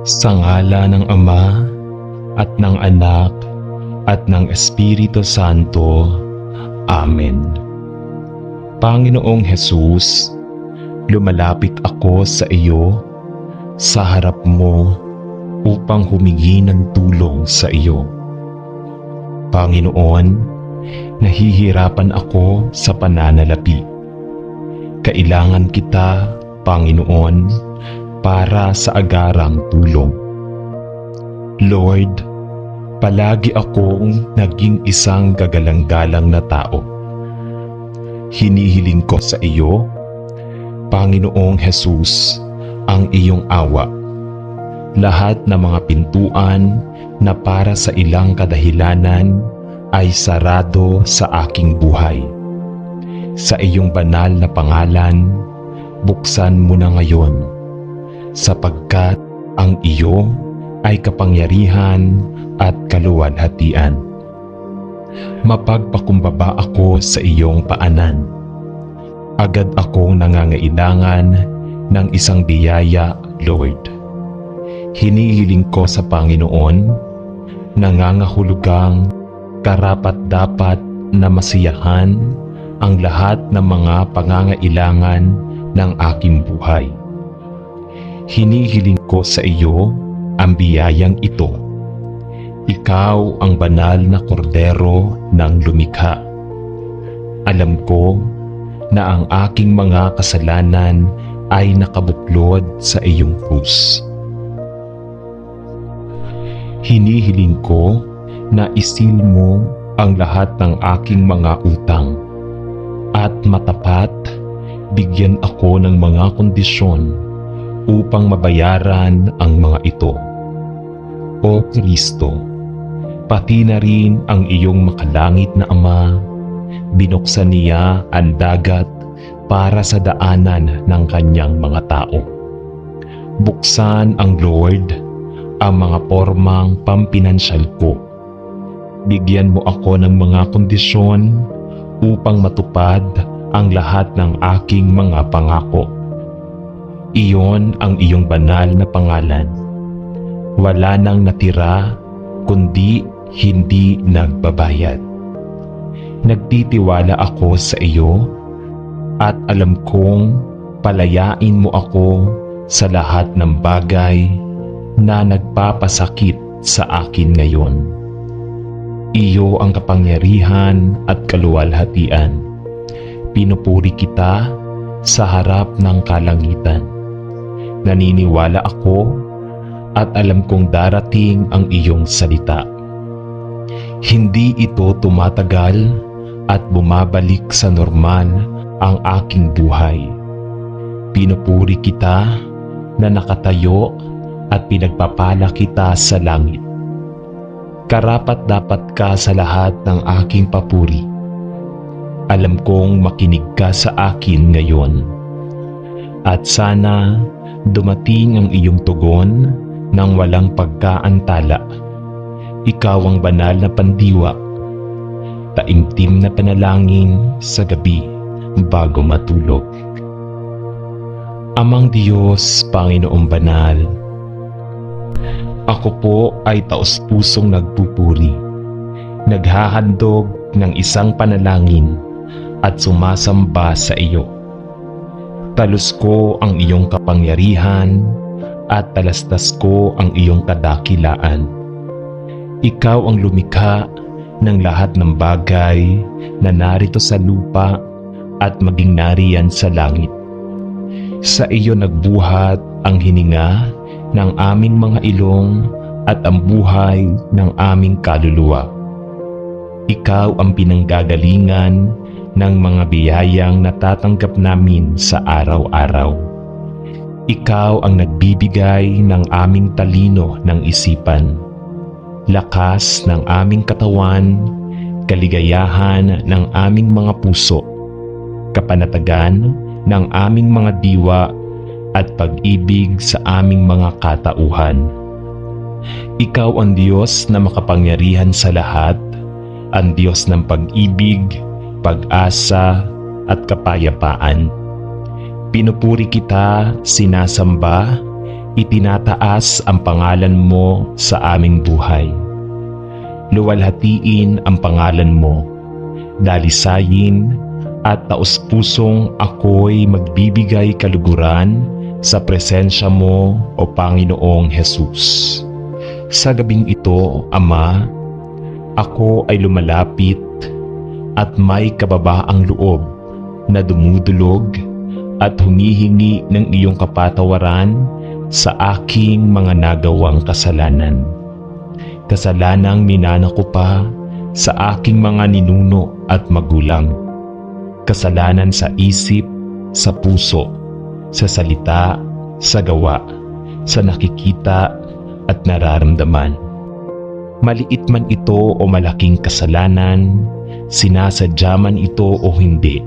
Sa ngala ng Ama at ng Anak at ng Espiritu Santo. Amen. Panginoong Hesus, lumalapit ako sa iyo, sa harap mo, upang humingi ng tulong sa iyo. Panginoon, nahihirapan ako sa pananalapi. Kailangan kita, Panginoon, para sa agarang tulong. Lord, palagi akong naging isang gagalang-galang na tao. Hinihiling ko sa iyo, Panginoong Hesus, ang iyong awa. Lahat ng mga pintuan na para sa ilang kadahilanan ay sarado sa aking buhay. Sa iyong banal na pangalan, buksan mo na ngayon, sapagkat ang iyo ay kapangyarihan at kaluwalhatian. Mapagpakumbaba ako sa iyong paanan. Agad akong nangangailangan ng isang biyaya, Lord. Hinihiling ko sa Panginoon, nangangahulugang karapat-dapat na masiyahan ang lahat ng mga pangangailangan ng aking buhay. Hinihiling ko sa iyo ang biyayang ito. Ikaw ang banal na kordero ng lumikha. Alam ko na ang aking mga kasalanan ay nakabuklod sa iyong krus. Hinihiling ko na isil mo ang lahat ng aking mga utang at matapat bigyan ako ng mga kondisyon upang mabayaran ang mga ito. O Kristo, pati na rin ang iyong makalangit na Ama, binuksan niya ang dagat para sa daanan ng kanyang mga tao. Buksan ang Lord ang mga pormang pampinansyal ko. Bigyan mo ako ng mga kondisyon upang matupad ang lahat ng aking mga pangako. Iyon ang iyong banal na pangalan. Wala nang natira kundi hindi nagbabayad. Nagtitiwala ako sa iyo at alam kong palayain mo ako sa lahat ng bagay na nagpapasakit sa akin ngayon. Iyo ang kapangyarihan at kaluwalhatian. Pinupuri kita sa harap ng kalangitan. Naniniwala ako at alam kong darating ang iyong salita. Hindi ito tumatagal at bumabalik sa normal ang aking buhay. Pinupuri kita na nakatayo at pinagpapala kita sa langit. Karapat-dapat ka sa lahat ng aking papuri. Alam kong makinig ka sa akin ngayon. At sana dumating ang iyong tugon nang walang pagkaantala. Ikaw ang banal na pandiwa, taimtim na panalangin sa gabi bago matulog. Amang Diyos, Panginoong Banal, ako po ay taos-pusong nagpupuri, naghahandog ng isang panalangin at sumasamba sa iyo. Talus ko ang iyong kapangyarihan at talastas ko ang iyong kadakilaan. Ikaw ang lumikha ng lahat ng bagay na narito sa lupa at maging nariyan sa langit. Sa iyo nagbuhat ang hininga ng aming mga ilong at ang buhay ng aming kaluluwa. Ikaw ang pinanggagalingan ng mga biyayang natatanggap namin sa araw-araw. Ikaw ang nagbibigay ng aming talino ng isipan, lakas ng aming katawan, kaligayahan ng aming mga puso, kapanatagan ng aming mga diwa at pag-ibig sa aming mga katauhan. Ikaw ang Diyos na makapangyarihan sa lahat, ang Diyos ng pag-ibig, pag-asa at kapayapaan. Pinupuri kita, sinasamba, Itinataas ang pangalan mo sa aming buhay. Luwalhatiin ang pangalan mo, dalisayin at taus-pusong ako'y magbibigay kaluguran sa presensya mo, O Panginoong Hesus. Sa gabing ito, Ama, ako ay lumalapit at may kababaang loob na dumudulog at humihingi ng iyong kapatawaran sa aking mga nagawang kasalanan. Kasalanang minana ko pa sa aking mga ninuno at magulang. Kasalanan sa isip, sa puso, sa salita, sa gawa, sa nakikita at nararamdaman. Maliit man ito o malaking kasalanan, sinasadya man ito o hindi,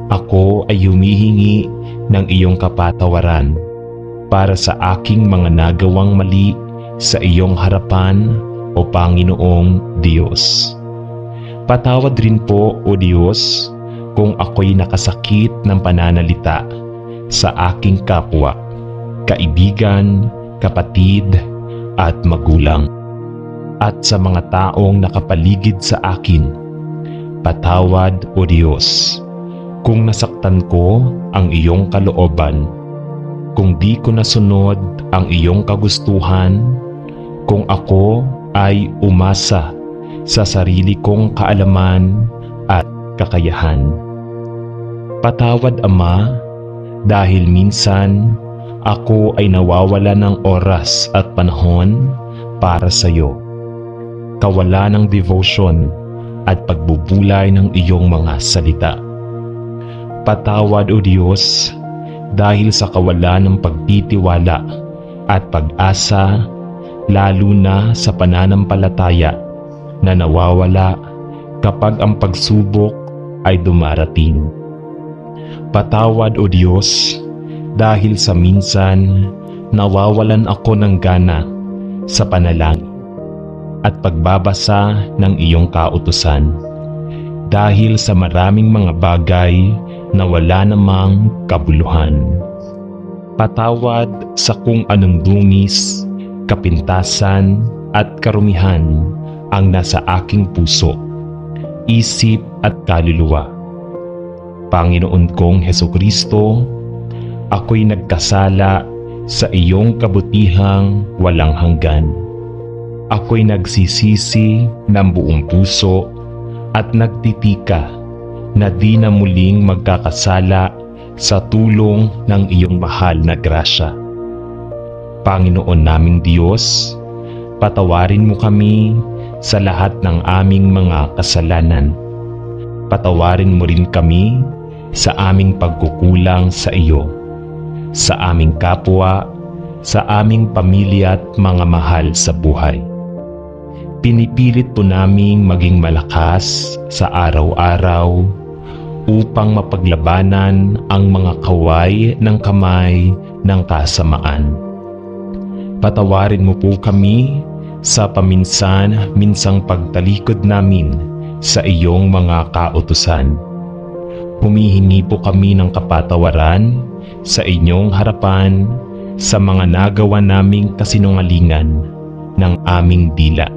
ako ay humihingi ng iyong kapatawaran para sa aking mga nagawang mali sa iyong harapan, O Panginoong Diyos. Patawad rin po, O Diyos, kung ako'y nakasakit ng pananalita sa aking kapwa, kaibigan, kapatid, at magulang, at sa mga taong nakapaligid sa akin. Patawad, O Diyos, kung nasaktan ko ang iyong kalooban, kung di ko nasunod ang iyong kagustuhan, kung ako ay umasa sa sarili kong kaalaman at kakayahan. Patawad, Ama, dahil minsan ako ay nawawala ng oras at panahon para sa iyo. Kawala ng devotion at pagbubulay ng iyong mga salita. Patawad, O Diyos, dahil sa kawalan ng pagtitiwala at pag-asa, lalo na sa pananampalataya na nawawala kapag ang pagsubok ay dumarating. Patawad, O Diyos, dahil sa minsan nawawalan ako ng gana sa panalangin at pagbabasa ng iyong kautusan dahil sa maraming mga bagay na wala namang kabuluhan. Patawad sa kung anong dungis, kapintasan at karumihan ang nasa aking puso, isip at kaluluwa. Panginoon kong Hesukristo, ako'y nagkasala sa iyong kabutihang walang hanggan. Ako'y nagsisisi ng buong puso at nagtitika na di na muling magkakasala sa tulong ng iyong mahal na grasya. Panginoon naming Diyos, patawarin mo kami sa lahat ng aming mga kasalanan. Patawarin mo rin kami sa aming pagkukulang sa iyo, sa aming kapwa, sa aming pamilya at mga mahal sa buhay. Pinipilit po naming maging malakas sa araw-araw upang mapaglabanan ang mga kaway ng kamay ng kasamaan. Patawarin mo po kami sa paminsan-minsang pagtalikod namin sa iyong mga kautusan. Humihingi po kami ng kapatawaran sa inyong harapan sa mga nagawa naming kasinungalingan ng aming dila.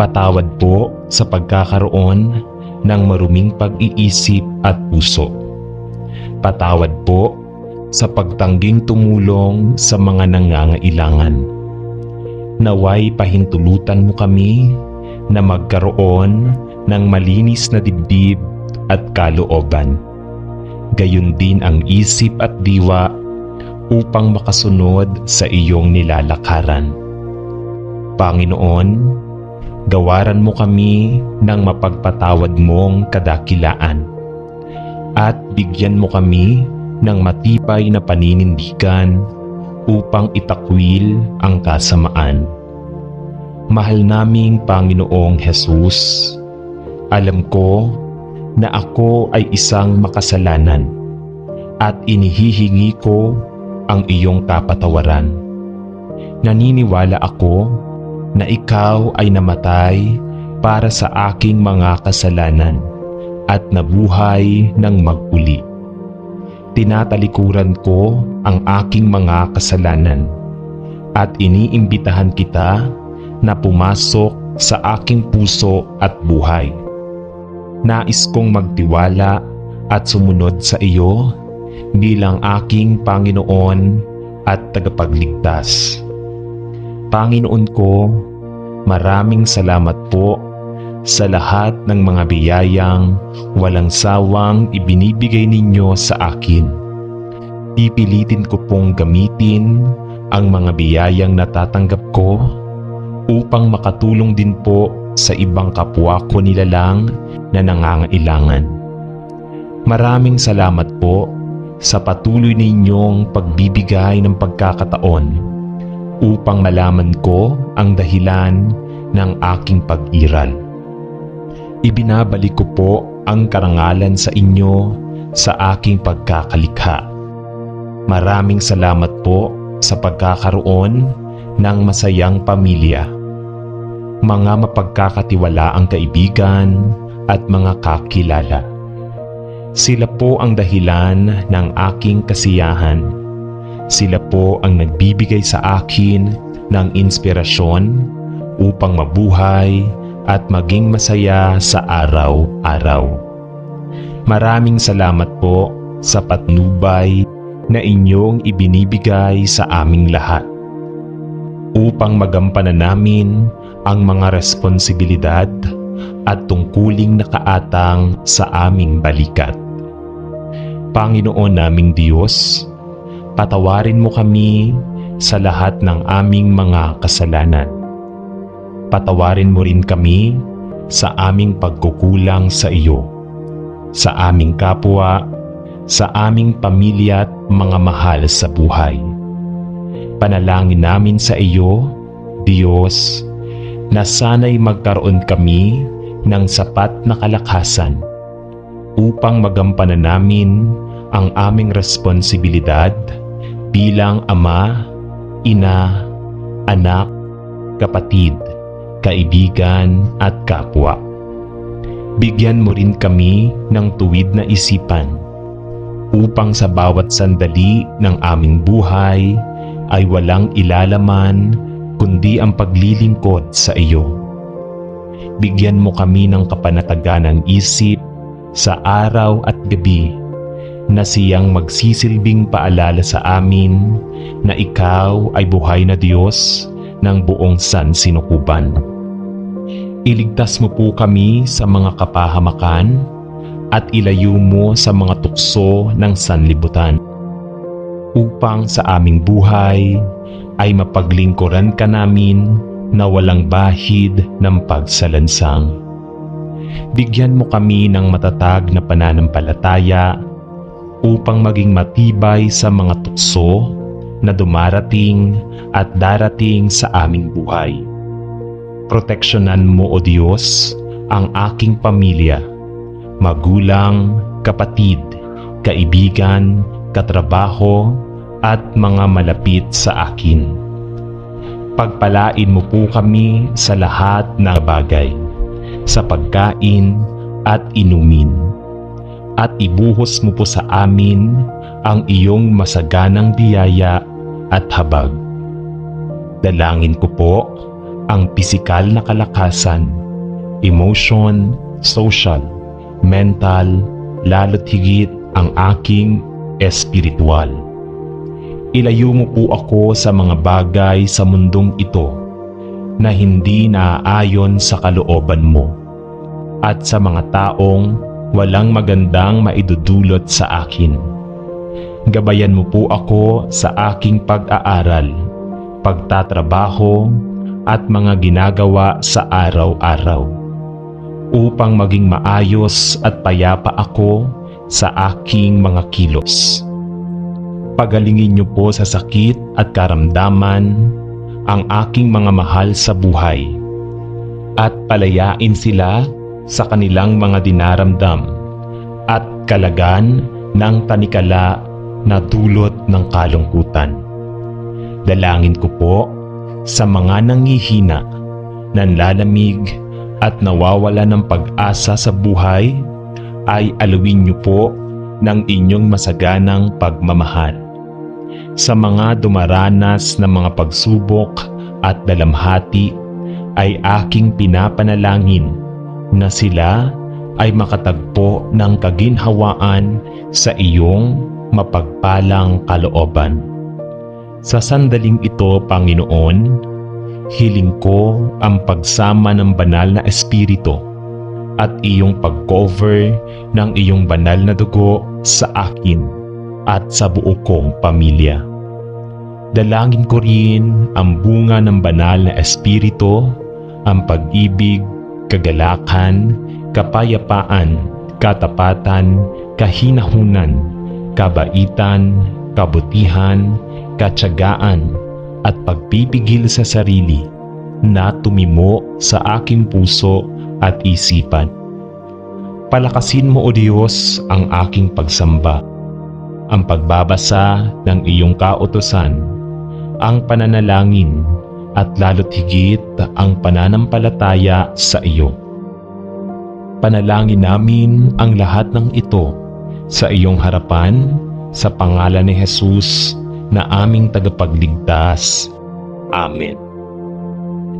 Patawad po sa pagkakaroon ng maruming pag-iisip at puso. Patawad po sa pagtangging tumulong sa mga nangangailangan. Naway pahintulutan mo kami na magkaroon ng malinis na dibdib at kalooban, gayon din ang isip at diwa upang makasunod sa iyong nilalakaran. Panginoon, gawaran mo kami ng mapagpatawad mong kadakilaan at bigyan mo kami ng matibay na paninindigan upang itakwil ang kasamaan. Mahal naming Panginoong Hesus, alam ko na ako ay isang makasalanan at inihihingi ko ang iyong kapatawaran. Naniniwala ako na ikaw ay namatay para sa aking mga kasalanan at nabuhay ng mag-uli. Tinatalikuran ko ang aking mga kasalanan at iniimbitahan kita na pumasok sa aking puso at buhay. Nais kong magtiwala at sumunod sa iyo bilang aking Panginoon at tagapagligtas. Panginoon ko, maraming salamat po sa lahat ng mga biyayang walang sawang ibinibigay ninyo sa akin. Pipilitin ko pong gamitin ang mga biyayang natatanggap ko upang makatulong din po sa ibang kapwa ko nilalang na nangangailangan. Maraming salamat po sa patuloy ninyong pagbibigay ng pagkakataon upang malaman ko ang dahilan ng aking pag-iral. Ibinabalik ko po ang karangalan sa inyo sa aking pagkakalikha. Maraming salamat po sa pagkakaroon ng masayang pamilya, mga mapagkakatiwalaang kaibigan at mga kakilala. Sila po ang dahilan ng aking kasiyahan. Sila po ang nagbibigay sa akin ng inspirasyon upang mabuhay at maging masaya sa araw-araw. Maraming salamat po sa patnubay na inyong ibinibigay sa aming lahat upang magampanan namin ang mga responsibilidad at tungkuling nakaatang sa aming balikat. Panginoon naming Diyos, patawarin mo kami sa lahat ng aming mga kasalanan. Patawarin mo rin kami sa aming pagkukulang sa iyo, sa aming kapwa, sa aming pamilya at mga mahal sa buhay. Panalangin namin sa iyo, Diyos, na sana'y magkaroon kami ng sapat na kalakasan upang magampanan namin ang aming responsibilidad bilang ama, ina, anak, kapatid, kaibigan at kapwa. Bigyan mo rin kami ng tuwid na isipan upang sa bawat sandali ng aming buhay ay walang ilalaman kundi ang paglilingkod sa iyo. Bigyan mo kami ng kapanatagan ng isip sa araw at gabi na siyang magsisilbing paalala sa amin na ikaw ay buhay na Diyos ng buong sansinukuban. Iligtas mo po kami sa mga kapahamakan at ilayo mo sa mga tukso ng sanlibutan upang sa aming buhay ay mapaglingkuran ka namin na walang bahid ng pagsalansang. Bigyan mo kami ng matatag na pananampalataya upang maging matibay sa mga tukso na dumarating at darating sa aming buhay. Proteksyonan mo, O Diyos, ang aking pamilya, magulang, kapatid, kaibigan, katrabaho, at mga malapit sa akin. Pagpalain mo po kami sa lahat ng bagay, sa pagkain at inumin, at ibuhos mo po sa amin ang iyong masaganang biyaya at habag. Dalangin ko po ang pisikal na kalakasan, emotion, social, mental, lalo't higit ang aking espiritual. Ilayo mo po ako sa mga bagay sa mundong ito na hindi naaayon sa kalooban mo at sa mga taong walang magandang maidudulot sa akin. Gabayan mo po ako sa aking pag-aaral, pagtatrabaho at mga ginagawa sa araw-araw upang maging maayos at payapa ako sa aking mga kilos. Pagalingin niyo po sa sakit at karamdaman ang aking mga mahal sa buhay at palayain sila sa kanilang mga dinaramdam at kalagan ng tanikala na dulot ng kalungkutan. Dalangin ko po sa mga nanghihina, nanlalamig at nawawala ng pag-asa sa buhay ay alawin niyo po ng inyong masaganang pagmamahal. Sa mga dumaranas ng mga pagsubok at dalamhati ay aking pinapanalangin na sila ay makatagpo ng kaginhawaan sa iyong mapagpalang kalooban. Sa sandaling ito, Panginoon, hiling ko ang pagsama ng banal na Espiritu at iyong pag-cover ng iyong banal na dugo sa akin at sa buo kong pamilya. Dalangin ko rin ang bunga ng banal na Espiritu, ang pag-ibig, kagalakan, kapayapaan, katapatan, kahinahunan, kabaitan, kabutihan, katyagaan, at pagpipigil sa sarili na tumimo sa aking puso at isipan. Palakasin mo, O Diyos, ang aking pagsamba, ang pagbabasa ng iyong kautusan, ang pananalangin, at lalo't higit ang pananampalataya sa iyo. Panalangin namin ang lahat ng ito sa iyong harapan sa pangalan ni Jesus na aming tagapagligtas. Amen.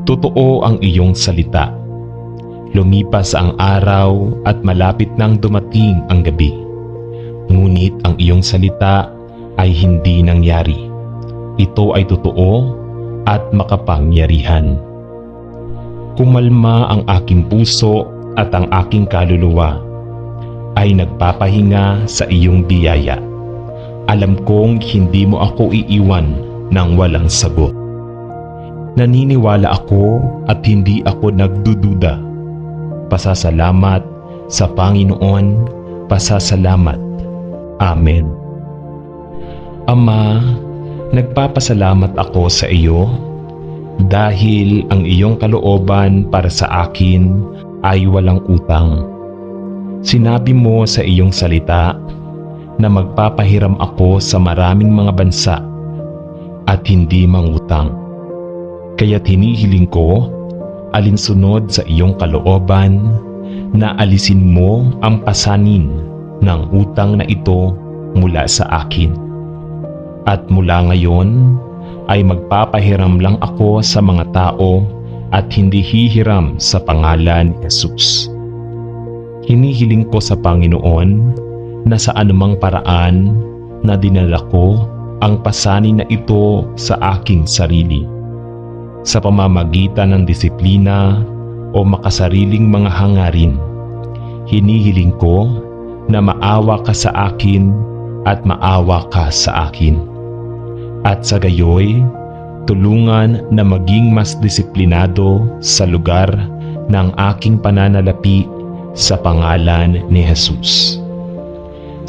Totoo ang iyong salita. Lumipas ang araw at malapit nang dumating ang gabi. Ngunit ang iyong salita ay hindi nangyari. Ito ay totoo at makapangyarihan. Kumalma ang aking puso at ang aking kaluluwa ay nagpapahinga sa iyong biyaya. Alam kong hindi mo ako iiwan ng walang sagot. Naniniwala ako at hindi ako nagdududa. Pasasalamat sa Panginoon, pasasalamat. Amen. Ama, nagpapasalamat ako sa iyo dahil ang iyong kalooban para sa akin ay walang utang. Sinabi mo sa iyong salita na magpapahiram ako sa maraming mga bansa at hindi mangutang. Kaya't hinihiling ko, alinsunod sa iyong kalooban, na alisin mo ang pasanin ng utang na ito mula sa akin. At mula ngayon ay magpapahiram lang ako sa mga tao at hindi hihiram sa pangalan ni Jesus. Hinihiling ko sa Panginoon na sa anumang paraan na dinala ko ang pasanin na ito sa aking sarili, sa pamamagitan ng disiplina o makasariling mga hangarin. Hinihiling ko na maawa ka sa akin at maawa ka sa akin. At sa gayoy, tulungan na maging mas disiplinado sa lugar ng aking pananalapi sa pangalan ni Jesus.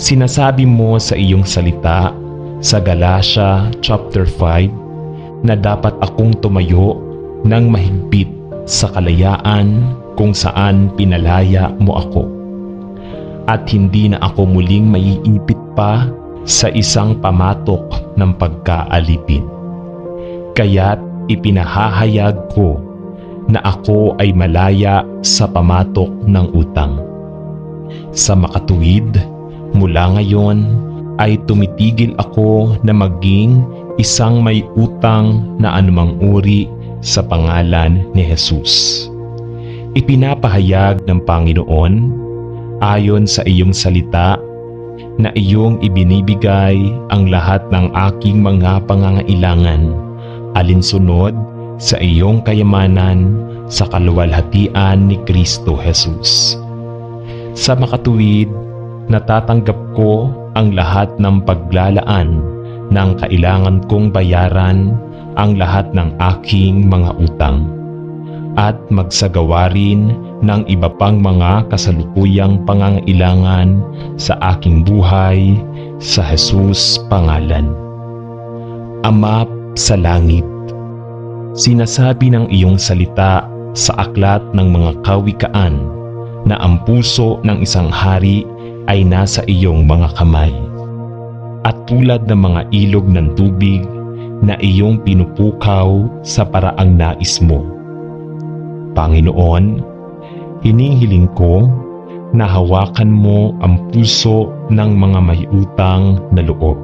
Sinasabi mo sa iyong salita sa Galatia chapter 5 na dapat akong tumayo ng mahigpit sa kalayaan kung saan pinalaya mo ako. At hindi na ako muling maiipit pa sa isang pamatok ng pagkaalipin. Kaya't ipinahahayag ko na ako ay malaya sa pamatok ng utang. Sa makatuwid, mula ngayon ay tumitigil ako na maging isang may utang na anumang uri sa pangalan ni Jesus. Ipinapahayag ng Panginoon ayon sa iyong salita na iyong ibinibigay ang lahat ng aking mga pangangailangan alinsunod sa iyong kayamanan sa kaluwalhatian ni Kristo Jesus. Sa makatuwid, natatanggap ko ang lahat ng paglalaan ng kailangan kong bayaran ang lahat ng aking mga utang at magsagawa rin ng iba pang mga kasalukuyang pangangailangan sa aking buhay sa Jesus pangalan. Ama sa langit, sinasabi ng iyong salita sa aklat ng mga kawikaan na ang puso ng isang hari ay nasa iyong mga kamay. At tulad ng mga ilog ng tubig na iyong pinupukaw sa paraang nais mo. Panginoon, hinihiling ko na hawakan mo ang puso ng mga may utang na loob.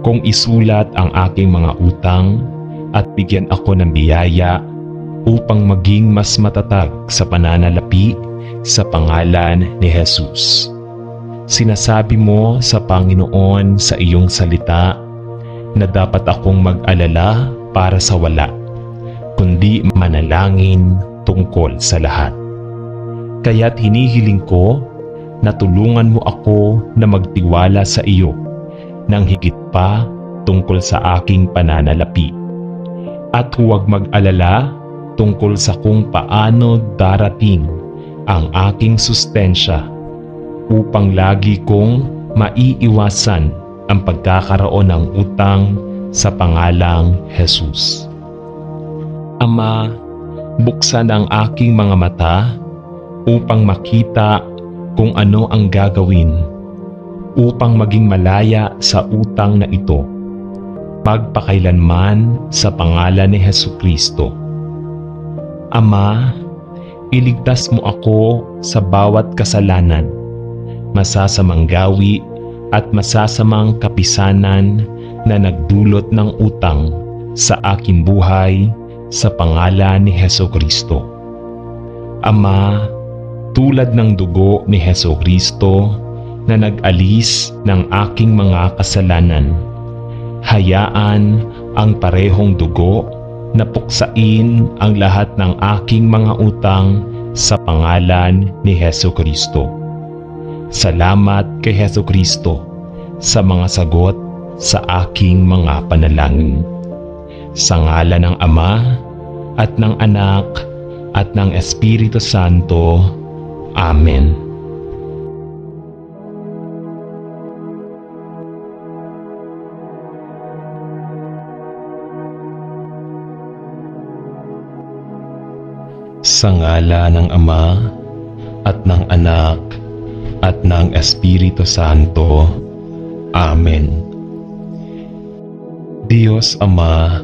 Kung isulat ang aking mga utang at bigyan ako ng biyaya upang maging mas matatag sa pananalapi sa pangalan ni Jesus. Sinasabi mo sa Panginoon sa iyong salita na dapat akong mag-alala para sa wala, kundi manalangin tungkol sa lahat. Kaya't hinihiling ko na tulungan mo ako na magtiwala sa iyo ng higit pa tungkol sa aking pananalapi. At huwag mag-alala tungkol sa kung paano darating ang aking sustensya upang lagi kong maiiwasan ang pagkakaroon ng utang sa pangalang Jesus. Ama, buksan ang aking mga mata upang makita kung ano ang gagawin upang maging malaya sa utang na ito, magpakailanman sa pangalan ni Hesukristo. Ama, iligtas mo ako sa bawat kasalanan, masasamang gawi at masasamang kapisanan na nagdulot ng utang sa aking buhay sa pangalan ni Hesukristo. Ama, tulad ng dugo ni Hesukristo na nag-alis ng aking mga kasalanan, hayaan ang parehong dugo na puksain ang lahat ng aking mga utang sa pangalan ni Hesukristo. Salamat kay Hesukristo sa mga sagot sa aking mga panalangin. Sa ngalan ng Ama at ng Anak at ng Espiritu Santo. Amen. Sa ngalan ng Ama at ng Anak at ng Espiritu Santo. Amen. Diyos Ama,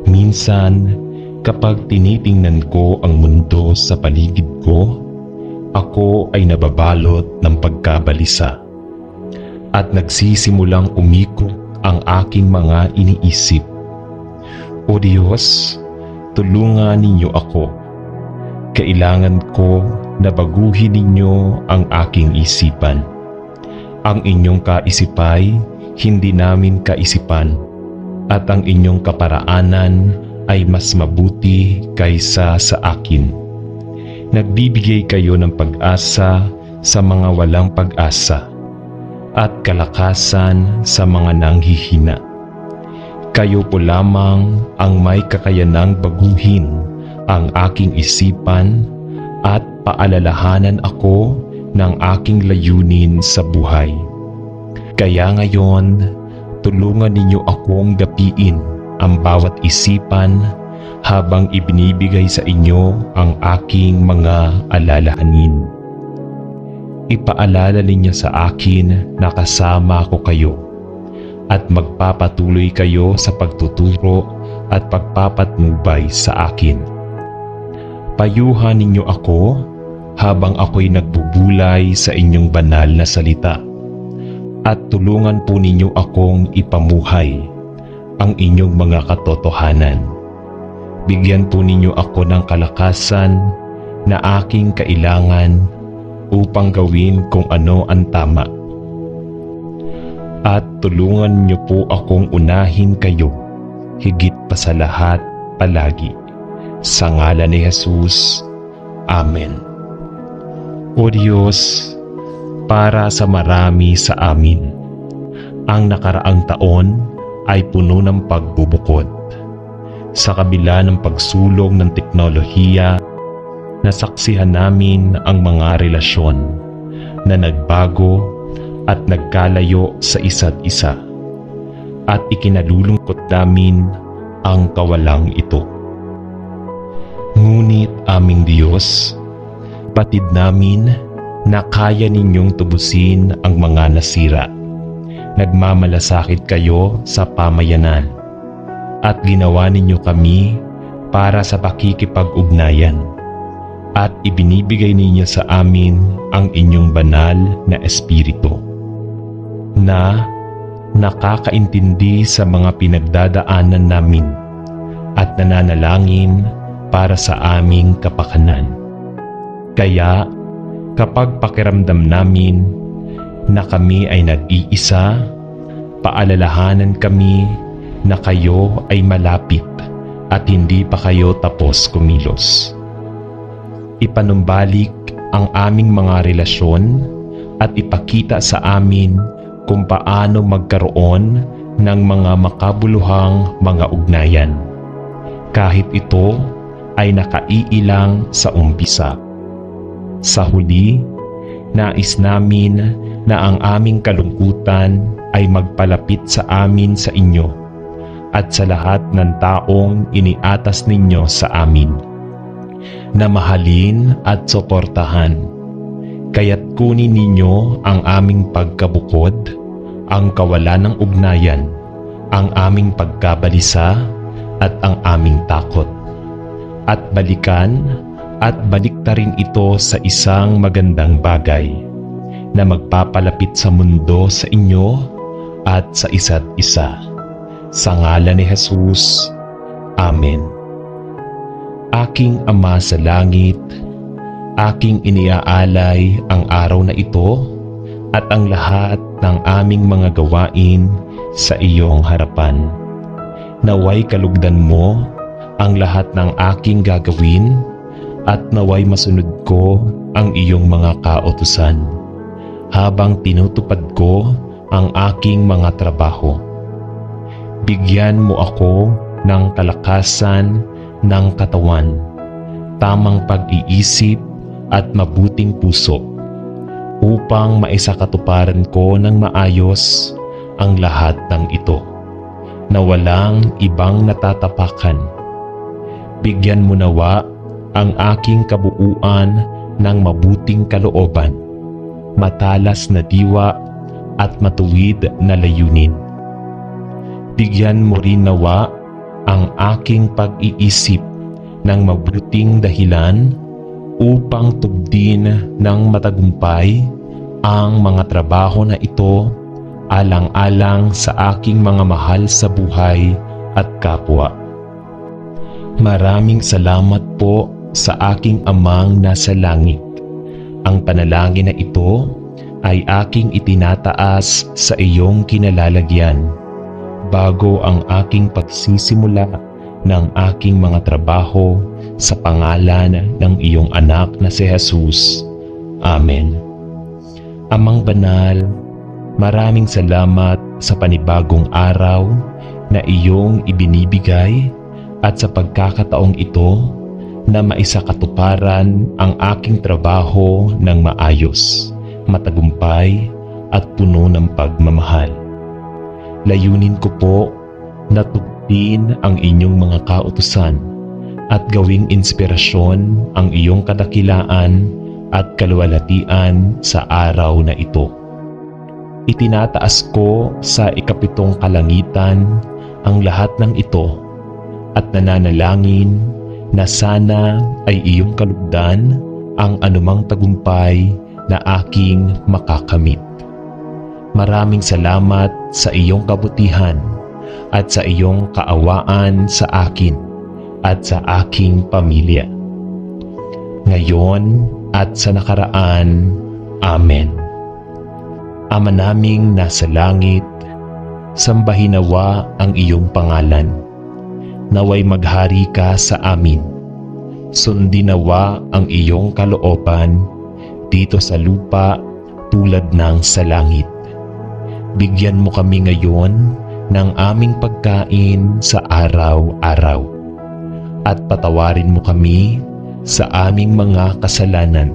minsan kapag tinitingnan ko ang mundo sa paligid ko, ako ay nababalot ng pagkabalisa at nagsisimulang umikot ang aking mga iniisip. O Diyos, tulungan ninyo ako. Kailangan ko na baguhin ninyo ang aking isipan. Ang inyong kaisipay, hindi namin kaisipan, at ang inyong kaparaanan ay mas mabuti kaysa sa akin. Nagbibigay kayo ng pag-asa sa mga walang pag-asa at kalakasan sa mga nanghihina. Kayo po lamang ang may kakayanang baguhin ang aking isipan at paalalahanan ako ng aking layunin sa buhay. Kaya ngayon, tulungan ninyo akong gapiin ang bawat isipan habang ibinibigay sa inyo ang aking mga alalahanin. Ipaalala ninyo sa akin na kasama ko kayo at magpapatuloy kayo sa pagtuturo at pagpapatnubay sa akin. Payuhan ninyo ako habang ako'y nagbubulay sa inyong banal na salita at tulungan po ninyo akong ipamuhay ang inyong mga katotohanan. Bigyan po ninyo ako ng kalakasan na aking kailangan upang gawin kung ano ang tama. At tulungan niyo po akong unahin kayo higit pa sa lahat palagi. Sa ngalan ni Jesus. Amen. O Diyos, para sa marami sa amin, ang nakaraang taon ay puno ng pagbubukod. Sa kabila ng pagsulong ng teknolohiya, nasaksihan namin ang mga relasyon na nagbago at nagkalayo sa isa't isa, at ikinalulungkot namin ang kawalang ito. Ngunit aming Diyos, batid namin na kaya ninyong tubusin ang mga nasira. Nagmamalasakit kayo sa pamayanan at ginawa ninyo kami para sa pakikipag-ugnayan. at ibinibigay ninyo sa amin ang inyong banal na Espiritu na nakakaintindi sa mga pinagdadaanan namin at nananalangin para sa aming kapakanan. Kaya kapag pakiramdam namin na kami ay nag-iisa, paalalahanan kami na kayo ay malapit at hindi pa kayo tapos kumilos. Ipanumbalik ang aming mga relasyon at ipakita sa amin kung paano magkaroon ng mga makabuluhang mga ugnayan, kahit ito ay nakaiilang sa umpisa. Sa huli, nais namin na ang aming kalungkutan ay magpalapit sa amin sa inyo at sa lahat ng taong iniatas ninyo sa amin, na mahalin at suportahan. Kaya't kunin ninyo ang aming pagkabukod, ang kawalan ng ugnayan, ang aming pagkabalisa at ang aming takot, at balikan at baliktarin ito sa isang magandang bagay na magpapalapit sa mundo sa inyo at sa isa't isa. Sa ngalan ni Jesus. Amen. Aking Ama sa langit, aking iniaalay ang araw na ito at ang lahat ng aming mga gawain sa iyong harapan. Naway kalugdan mo ang lahat ng aking gagawin at naway masunod ko ang iyong mga kautusan habang tinutupad ko ang aking mga trabaho. Bigyan mo ako ng kalakasan ng katawan, tamang pag-iisip at mabuting puso upang maisakatuparan ko ng maayos ang lahat ng ito na walang ibang natatapakan. Bigyan mo nawa ang aking kabuuan ng mabuting kalooban, matalas na diwa at matuwid na layunin. Bigyan mo rin nawa ang aking pag-iisip ng mabuting dahilan upang tubdin ng matagumpay ang mga trabaho na ito alang-alang sa aking mga mahal sa buhay at kapwa. Maraming salamat po sa aking Amang nasa langit. Ang panalangin na ito ay aking itinataas sa iyong kinalalagyan bago ang aking pagsisimula ng aking mga trabaho sa pangalan ng iyong anak na si Jesus. Amen. Amang banal, maraming salamat sa panibagong araw na iyong ibinibigay at sa pagkakataong ito na maisakatuparan ang aking trabaho ng maayos, matagumpay at puno ng pagmamahal. Layunin ko po na tugtin ang inyong mga kautusan at gawing inspirasyon ang iyong kadakilaan at kaluwalhatian sa araw na ito. Itinataas ko sa ikapitong kalangitan ang lahat ng ito at nananalangin na sana ay iyong kalugdan ang anumang tagumpay na aking makakamit. Maraming salamat sa iyong kabutihan at sa iyong kaawaan sa akin at sa aking pamilya, ngayon at sa nakaraan. Amen. Ama naming nasa langit, sambahin nawa ang iyong pangalan. Naway maghari ka sa amin. Sundin nawa ang iyong kalooban dito sa lupa tulad ng sa langit. Bigyan mo kami ngayon ng aming pagkain sa araw-araw at patawarin mo kami sa aming mga kasalanan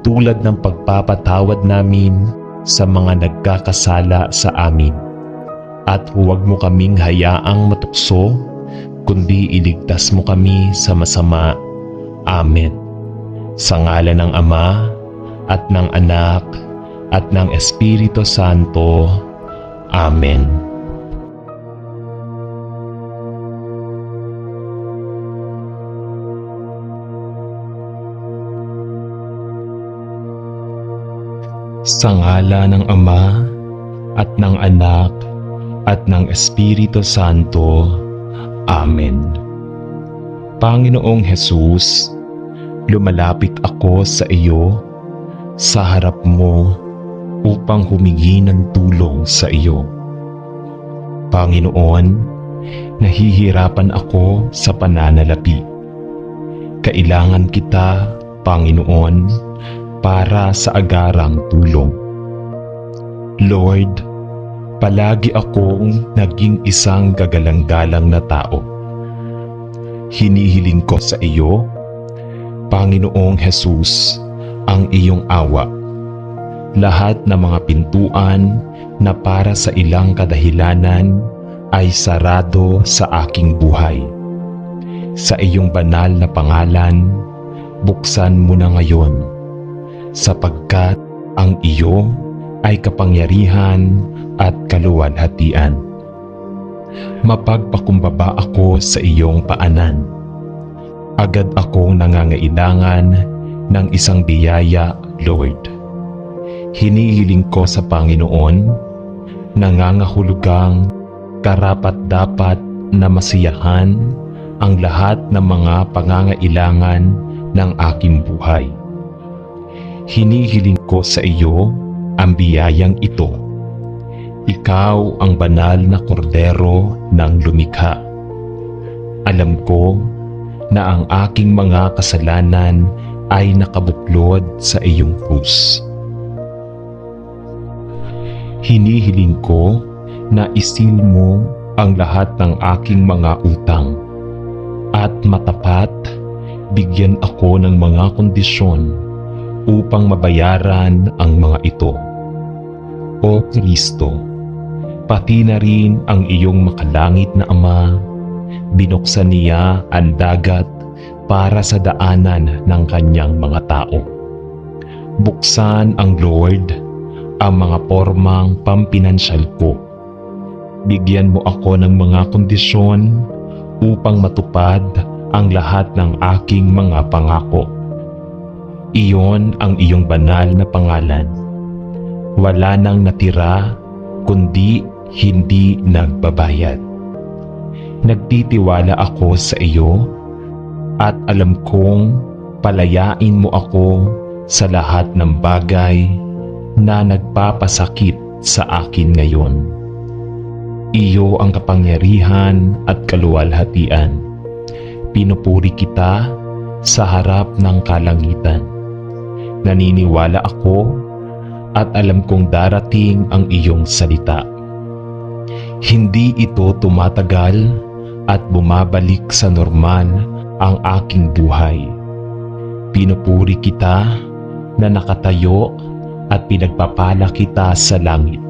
tulad ng pagpapatawad namin sa mga nagkakasala sa amin, at huwag mo kaming hayaang matukso, kundi iligtas mo kami sa masama. Amen. Sa ngalan ng Ama at ng Anak at ng Espiritu Santo. Amen. Sa ngala ng Ama at ng Anak at ng Espiritu Santo. Amen. Panginoong Hesus, lumalapit ako sa iyo, sa harap mo, upang humingi ng tulong sa iyo. Panginoon, nahihirapan ako sa pananalapi. Kailangan kita, Panginoon, para sa agarang tulong. Lord, palagi akong naging isang gagalang-galang na tao. Hinihiling ko sa iyo, Panginoong Hesus, ang iyong awa. Lahat ng mga pintuan na para sa ilang kadahilanan ay sarado sa aking buhay. Sa iyong banal na pangalan, buksan mo na ngayon, sapagkat ang iyo ay kapangyarihan at kaluwalhatian. Mapagpakumbaba ako sa iyong paanan. Agad akong nangangailangan ng isang biyaya, Lord. Hinihiling ko sa Panginoon, nangangahulugang karapat-dapat na masiyahan ang lahat ng mga pangangailangan ng aking buhay. Hinihiling ko sa iyo ang biyayang ito. Ikaw ang banal na kordero ng lumikha. Alam ko na ang aking mga kasalanan ay nakabuklod sa iyong krus. Hinihiling ko na isil mo ang lahat ng aking mga utang at matapat bigyan ako ng mga kondisyon upang mabayaran ang mga ito. O Kristo, pati na rin ang iyong makalangit na Ama, binuksan niya ang dagat para sa daanan ng kanyang mga tao. Buksan ang Lord ang mga pormang pampinansyal ko. Bigyan mo ako ng mga kondisyon upang matupad ang lahat ng aking mga pangako. Iyon ang iyong banal na pangalan. Wala nang natira kundi hindi nagbabayad. Nagtitiwala ako sa iyo at alam kong palayain mo ako sa lahat ng bagay na nagpapasakit sa akin ngayon. Iyo ang kapangyarihan at kaluwalhatian. Pinupuri kita sa harap ng kalangitan. Naniniwala ako at alam kong darating ang iyong salita. Hindi ito tumatagal at bumabalik sa normal ang aking buhay. Pinupuri kita na nakatayo at pinagpapala kita sa langit.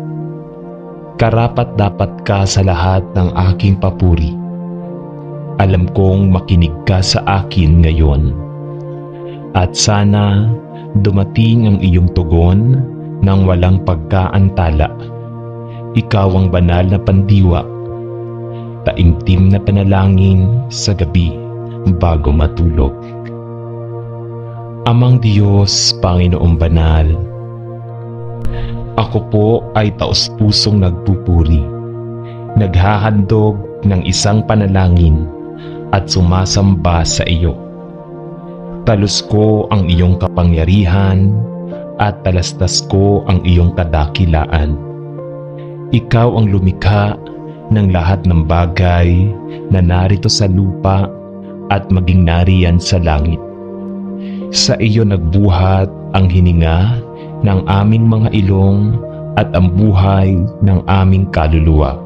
Karapat-dapat ka sa lahat ng aking papuri. Alam kong makinig ka sa akin ngayon. At sana dumating ang iyong tugon nang walang pagkaantala. Ikaw ang banal na pandiwa, taimtim na panalangin sa gabi bago matulog. Amang Diyos, Panginoong Banal, ako po ay taos-pusong nagpupuri, naghahandog ng isang panalangin at sumasamba sa iyo. Talus ko ang iyong kapangyarihan at talastas ko ang iyong kadakilaan. Ikaw ang lumikha ng lahat ng bagay na narito sa lupa at maging nariyan sa langit. Sa iyo nagbuhat ang hininga ng aming mga ilong at ang buhay ng aming kaluluwa.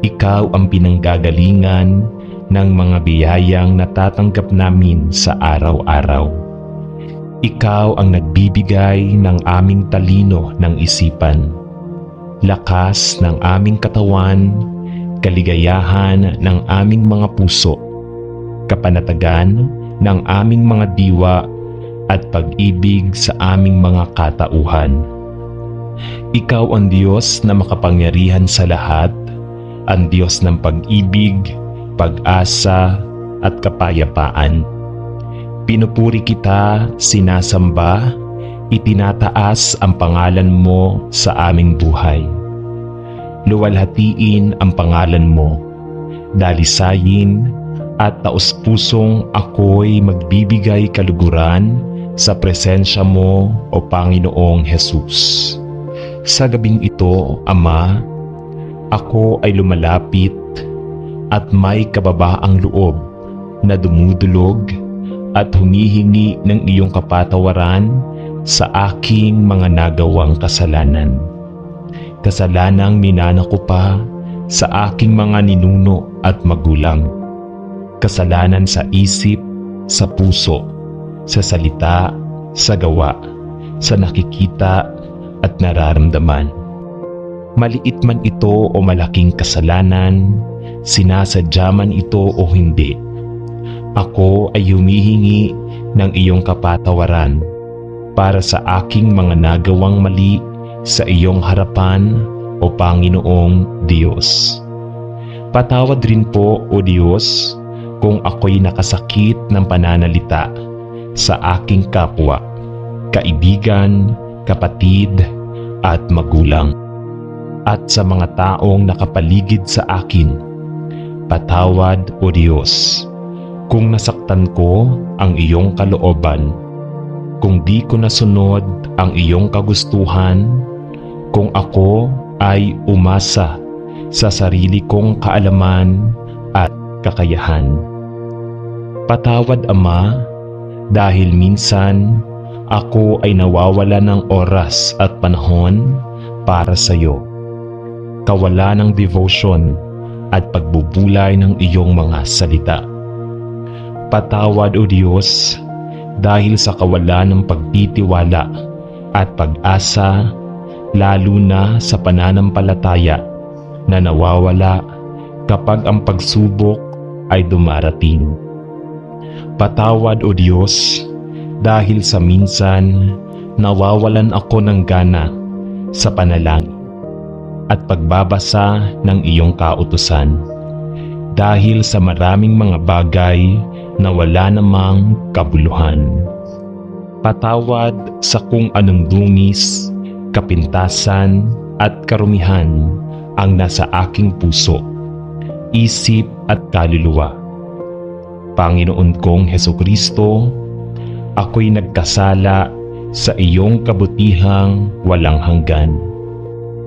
Ikaw ang pinanggagalingan ng mga biyayang natatanggap namin sa araw-araw. Ikaw ang nagbibigay ng aming talino ng isipan, lakas ng aming katawan, kaligayahan ng aming mga puso, kapanatagan ng aming mga diwa at pag-ibig sa aming mga katauhan. Ikaw ang Diyos na makapangyarihan sa lahat, ang Diyos ng pag-ibig, pag-asa at kapayapaan. Pinupuri kita, sinasamba, Itinataas ang pangalan mo sa aming buhay. Luwalhatiin ang pangalan mo. Dalisayin at taos-pusong ako'y magbibigay kaluguran sa presensya mo, O Panginoong Hesus. Sa gabing ito, Ama, ako ay lumalapit at may kababaang loob na dumudulog at humihingi ng iyong kapatawaran sa aking mga nagawang kasalanan. Kasalanang minana ko pa sa aking mga ninuno at magulang. Kasalanan sa isip, sa puso, sa salita, sa gawa, sa nakikita at nararamdaman. Maliit man ito o malaking kasalanan, sinasadya man ito o hindi, ako ay humihingi ng iyong kapatawaran para sa aking mga nagawang mali sa iyong harapan, O Panginoong Diyos. Patawad rin po, O Diyos, kung ako'y nakasakit ng pananalita sa aking kapwa, kaibigan, kapatid, at magulang, at sa mga taong nakapaligid sa akin. Patawad, O Diyos, kung nasaktan ko ang iyong kalooban, kung di ko nasunod ang iyong kagustuhan, kung ako ay umasa sa sarili kong kaalaman at kakayahan. Patawad, Ama, dahil minsan ako ay nawawala ng oras at panahon para sa iyo. Kawala ng devotion at pagbubulay ng iyong mga salita. Patawad, O Diyos, dahil sa kawalan ng pagtitiwala at pag-asa, lalo na sa pananampalataya na nawawala kapag ang pagsubok ay dumarating. Patawad, O Diyos, dahil sa minsan nawawalan ako ng gana sa panalangin at pagbabasa ng iyong kautusan dahil sa maraming mga bagay na wala namang kabuluhan. Patawad sa kung anong dungis, kapintasan at karumihan ang nasa aking puso, isip at kaluluwa. Panginoon kong Hesukristo, ako'y nagkasala sa iyong kabutihang walang hanggan.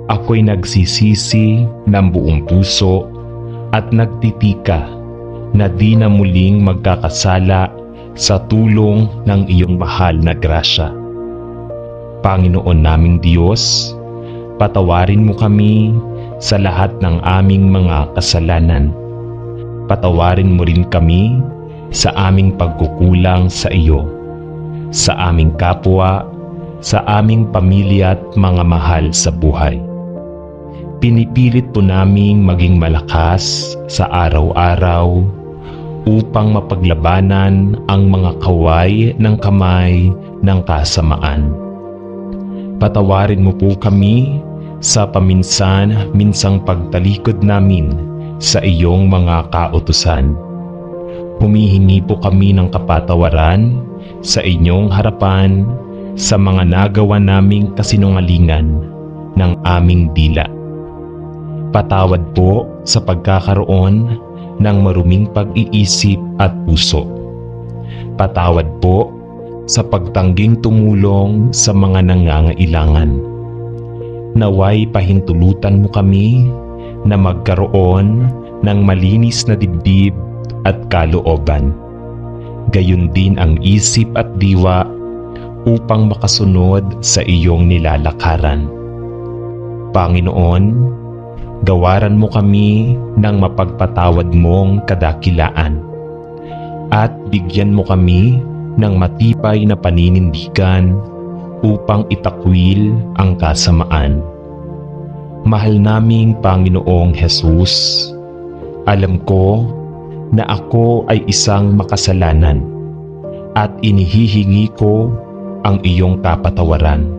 Ako'y nagsisisi ng buong puso at nagtitika na di na muling magkakasala sa tulong ng iyong mahal na grasya. Panginoon naming Diyos, patawarin mo kami sa lahat ng aming mga kasalanan. Patawarin mo rin kami sa aming pagkukulang sa iyo, sa aming kapwa, sa aming pamilya at mga mahal sa buhay. Pinipilit po naming maging malakas sa araw-araw upang mapaglabanan ang mga kaway ng kamay ng kasamaan. Patawarin mo po kami sa paminsan-minsang pagtalikod namin sa iyong mga kautusan. Humihingi po kami ng kapatawaran sa inyong harapan sa mga nagawa naming kasinungalingan ng aming dila. Patawad po sa pagkakaroon ng maruming pag-iisip at puso. Patawad po sa pagtangging tumulong sa mga nangangailangan. Naway pahintulutan mo kami na magkaroon ng malinis na dibdib at kalooban. Gayon din ang isip at diwa upang makasunod sa iyong nilalakaran. Panginoon, gawaran mo kami ng mapagpatawad mong kadakilaan at bigyan mo kami ng matibay na paninindigan upang itakwil ang kasamaan. Mahal naming Panginoong Hesus, alam ko na ako ay isang makasalanan at inihihingi ko ang iyong kapatawaran.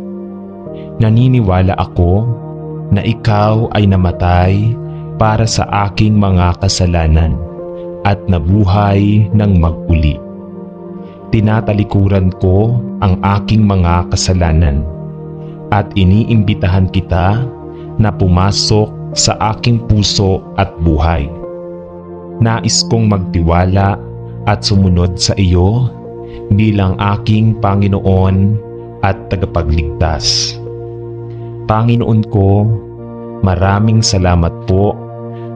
Naniniwala ako na ikaw ay namatay para sa aking mga kasalanan at nabuhay ng mag-uli. Tinatalikuran ko ang aking mga kasalanan at iniimbitahan kita na pumasok sa aking puso at buhay. Nais kong magtiwala at sumunod sa iyo bilang aking Panginoon at tagapagligtas. Panginoon ko, maraming salamat po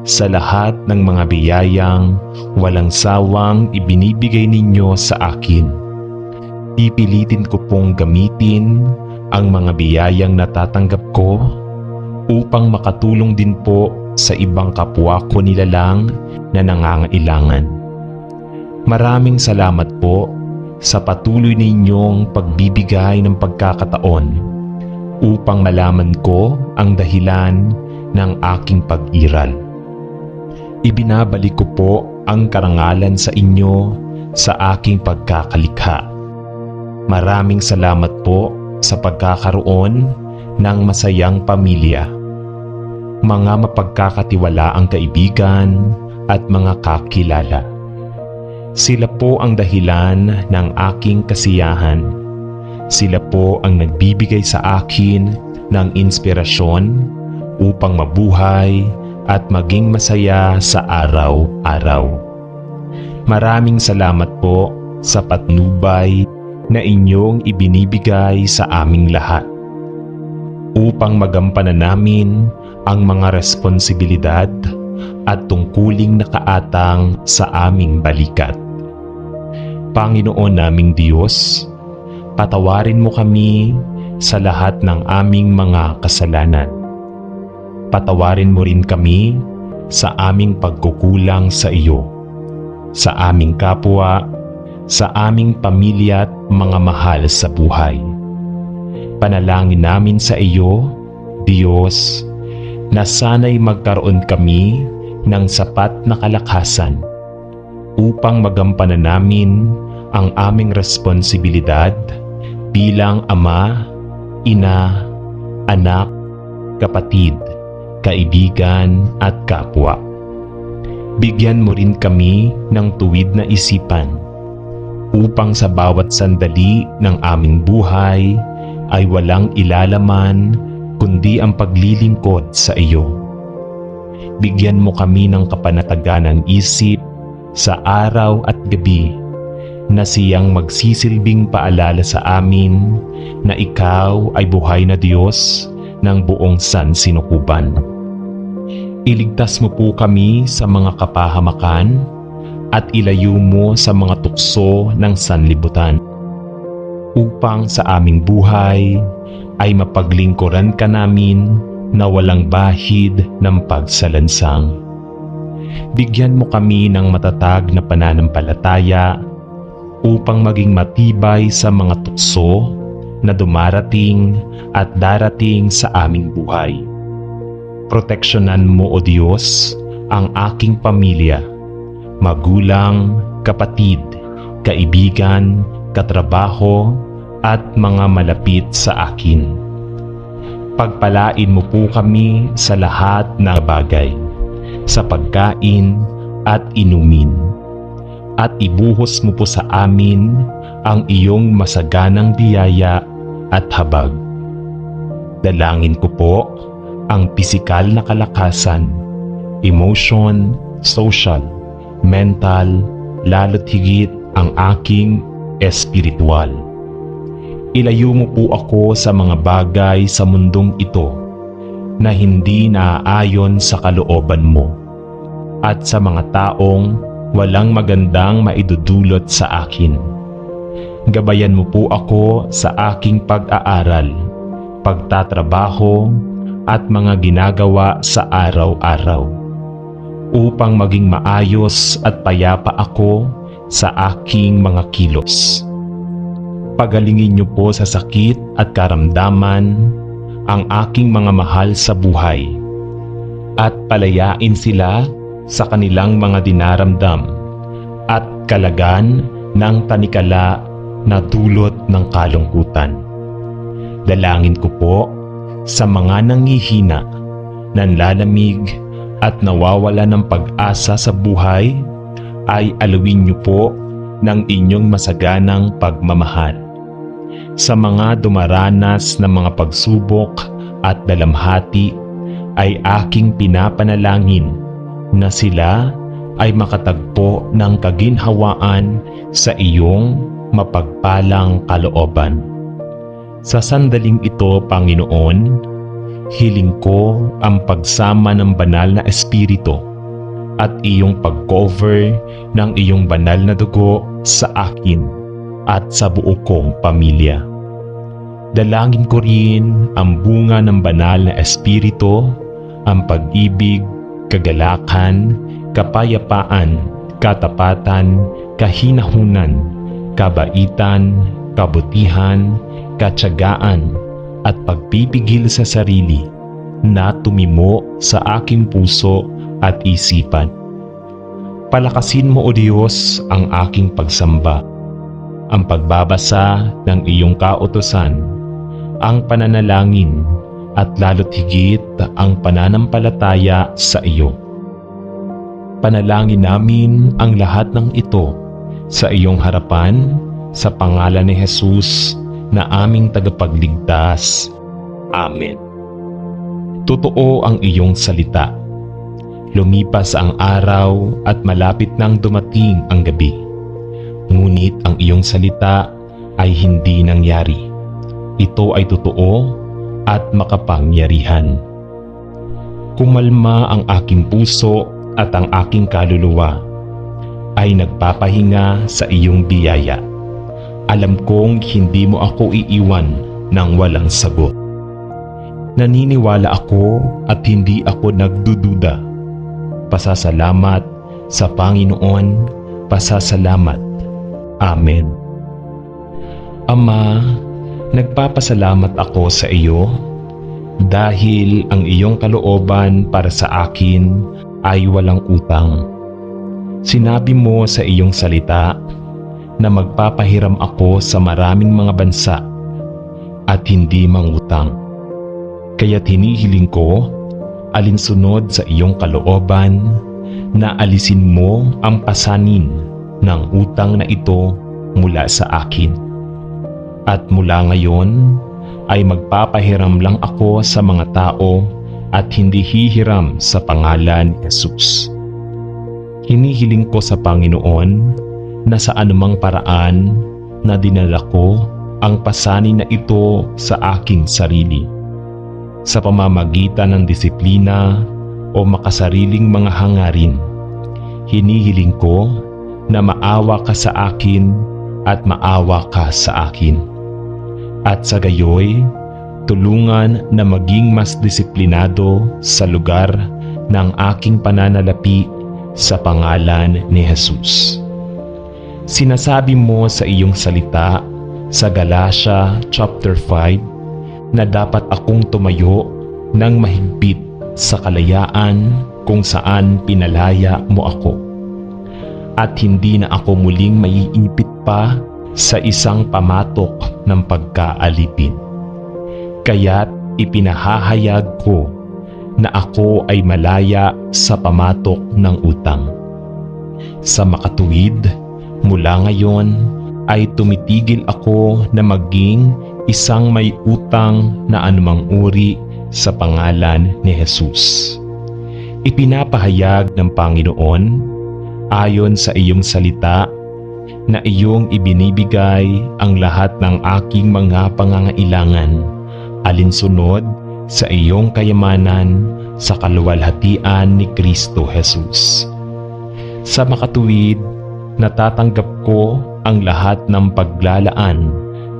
sa lahat ng mga biyayang walang sawang ibinibigay ninyo sa akin. Pipilitin ko pong gamitin ang mga biyayang natatanggap ko upang makatulong din po sa ibang kapwa ko nilalang na nangangailangan. Maraming salamat po sa patuloy ninyong pagbibigay ng pagkakataon upang malaman ko ang dahilan ng aking pag-iral. Ibinabalik ko po ang karangalan sa inyo sa aking pagkakalikha. Maraming salamat po sa pagkakaroon ng masayang pamilya, mga mapagkakatiwalaang kaibigan at mga kakilala. Sila po ang dahilan ng aking kasiyahan. Sila po ang nagbibigay sa akin ng inspirasyon upang mabuhay at maging masaya sa araw-araw. Maraming salamat po sa patnubay na inyong ibinibigay sa aming lahat upang magampanan namin ang mga responsibilidad at tungkuling nakaatang sa aming balikat. Panginoon naming Diyos, patawarin mo kami sa lahat ng aming mga kasalanan. Patawarin mo rin kami sa aming pagkukulang sa iyo, sa aming kapwa, sa aming pamilya at mga mahal sa buhay. Panalangin namin sa iyo, Diyos, na sana'y magkaroon kami ng sapat na kalakasan upang magampanan namin ang aming responsibilidad bilang ama, ina, anak, kapatid, kaibigan at kapwa. Bigyan mo rin kami ng tuwid na isipan upang sa bawat sandali ng aming buhay ay walang ilalaman kundi ang paglilingkod sa iyo. Bigyan mo kami ng kapanatagan ng isip sa araw at gabi na siyang magsisilbing paalala sa amin na ikaw ay buhay na Diyos ng buong sansinukuban. Iligtas mo po kami sa mga kapahamakan at ilayo mo sa mga tukso ng sanlibutan upang sa aming buhay ay mapaglingkuran ka namin na walang bahid ng pagsalansang. Bigyan mo kami ng matatag na pananampalataya upang maging matibay sa mga tukso na dumarating at darating sa aming buhay. Proteksyonan mo, O Diyos, ang aking pamilya, magulang, kapatid, kaibigan, katrabaho, at mga malapit sa akin. Pagpalain mo po kami sa lahat ng bagay, sa pagkain at inumin, at ibuhos mo po sa amin ang iyong masaganang biyaya at habag. Dalangin ko po ang pisikal na kalakasan, emotion, social, mental, lalo't higit ang aking espiritual. Ilayo mo po ako sa mga bagay sa mundong ito na hindi naaayon sa kalooban mo at sa mga taong walang magandang maidudulot sa akin. Gabayan mo po ako sa aking pag-aaral, pagtatrabaho, at mga ginagawa sa araw-araw upang maging maayos at payapa ako sa aking mga kilos. Pagalingin niyo po sa sakit at karamdaman ang aking mga mahal sa buhay at palayain sila sa kanilang mga dinaramdam at kalagan ng tanikala na dulot ng kalungkutan. Dalangin ko po sa mga nanghihina, nanlalamig at nawawala ng pag-asa sa buhay ay alawin niyo po ng inyong masaganang pagmamahal. Sa mga dumaranas ng mga pagsubok at dalamhati ay aking pinapanalangin na sila ay makatagpo ng kaginhawaan sa iyong mapagpalang kalooban. Sa sandaling ito, Panginoon, hiling ko ang pagsama ng banal na Espiritu at iyong pag-cover ng iyong banal na dugo sa akin at sa buo kong pamilya. Dalangin ko rin ang bunga ng banal na Espiritu, ang pag-ibig, kagalakan, kapayapaan, katapatan, kahinahunan, kabaitan, kabutihan, katyagaan, at pagpipigil sa sarili na tumimo sa aking puso at isipan. Palakasin mo, O Diyos, ang aking pagsamba, ang pagbabasa ng iyong kautusan, ang pananalangin, at lalo't higit ang pananampalataya sa iyo. Panalangin namin ang lahat ng ito sa iyong harapan sa pangalan ni Jesus na aming tagapagligtas. Amen. Totoo ang iyong salita. Lumipas ang araw at malapit nang dumating ang gabi. Ngunit ang iyong salita ay hindi nangyari. Ito ay totoo at makapangyarihan. Kumalma ang aking puso at ang aking kaluluwa ay nagpapahinga sa iyong biyaya. Alam kong hindi mo ako iiwan ng walang sagot. Naniniwala ako at hindi ako nagdududa. Pasasalamat sa Panginoon, pasasalamat. Amen. Ama, nagpapasalamat ako sa iyo dahil ang iyong kalooban para sa akin ay walang utang. Sinabi mo sa iyong salita na magpapahiram ako sa maraming mga bansa at hindi mangutang. Kaya't hinihiling ko, alinsunod sa iyong kalooban, na alisin mo ang pasanin ng utang na ito mula sa akin. At mula ngayon ay magpapahiram lang ako sa mga tao at hindi hihiram sa pangalan ni Jesus. Hinihiling ko sa Panginoon na sa anumang paraan na dinala ko ang pasanin na ito sa aking sarili, sa pamamagitan ng disiplina o makasariling mga hangarin. Hinihiling ko na maawa ka sa akin at maawa ka sa akin. At sa gayoy, tulungan na maging mas disiplinado sa lugar ng aking pananalapi sa pangalan ni Jesus. Sinasabi mo sa iyong salita sa Galatia chapter 5 na dapat akong tumayo ng mahigpit sa kalayaan kung saan pinalaya mo ako, at hindi na ako muling maiipit pa sa isang pamatok ng pagkaalipin. Kaya't ipinahahayag ko na ako ay malaya sa pamatok ng utang. Sa makatuwid, mula ngayon ay tumitigil ako na maging isang may utang na anumang uri sa pangalan ni Jesus. Ipinapahayag ng Panginoon ayon sa iyong salita na iyong ibinibigay ang lahat ng aking mga pangangailangan alinsunod sa iyong kayamanan sa kaluwalhatian ni Kristo Jesus. Sa makatuwid, natatanggap ko ang lahat ng paglalaan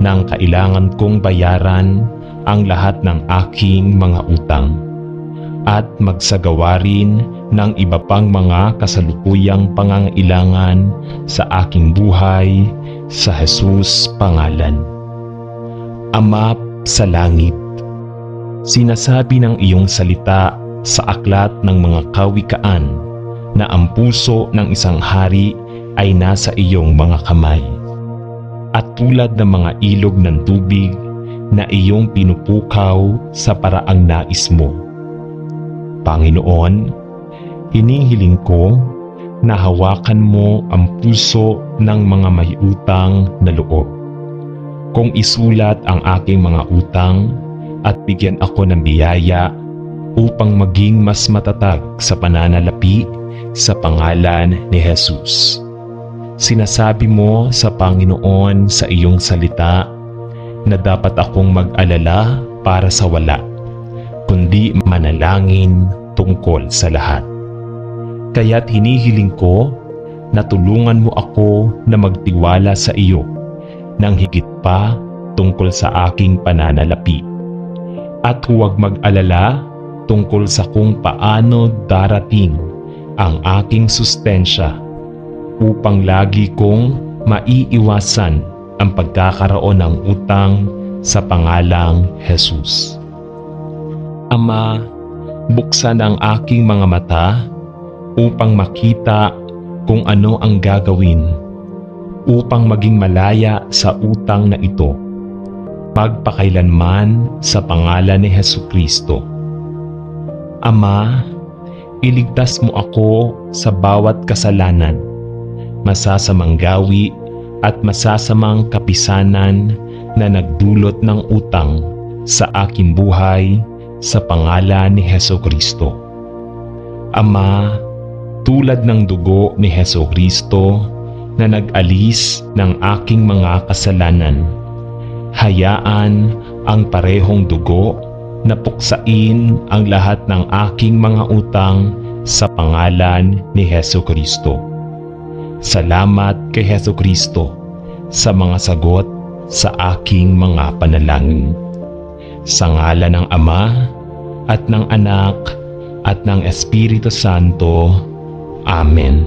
ng kailangan kong bayaran ang lahat ng aking mga utang at magsagawa rin ng iba pang mga kasalukuyang pangangailangan sa aking buhay sa Jesus pangalan. Ama sa langit, sinasabi ng iyong salita sa aklat ng mga kawikaan na ang puso ng isang hari ay nasa iyong mga kamay. At tulad ng mga ilog ng tubig na iyong pinupukaw sa paraang nais mo. Panginoon, hinihiling ko na hawakan mo ang puso ng mga may utang na loob. Kung isulat ang aking mga utang at bigyan ako ng biyaya upang maging mas matatag sa pananalapi sa pangalan ni Jesus. Sinasabi mo sa Panginoon sa iyong salita na dapat akong mag-alala para sa wala, kundi manalangin tungkol sa lahat. Kaya't hinihiling ko na tulungan mo ako na magtiwala sa iyo ng higit pa tungkol sa aking pananalapi. At huwag mag-alala tungkol sa kung paano darating ang aking sustensya upang lagi kong maiiwasan ang pagkakaroon ng utang sa pangalang Jesus. Ama, buksan ang aking mga mata upang makita kung ano ang gagawin upang maging malaya sa utang na ito magpakailanman sa pangalan ni Hesukristo. Ama, iligtas mo ako sa bawat kasalanan, masasamang gawi at masasamang kapisanan na nagdulot ng utang sa aking buhay sa pangalan ni Hesukristo. Ama, tulad ng dugo ni Hesukristo na nag-alis ng aking mga kasalanan, hayaan ang parehong dugo na puksain ang lahat ng aking mga utang sa pangalan ni Hesukristo. Salamat kay Hesukristo sa mga sagot sa aking mga panalangin. Sa ngalan ng Ama at ng Anak at ng Espiritu Santo. Amen.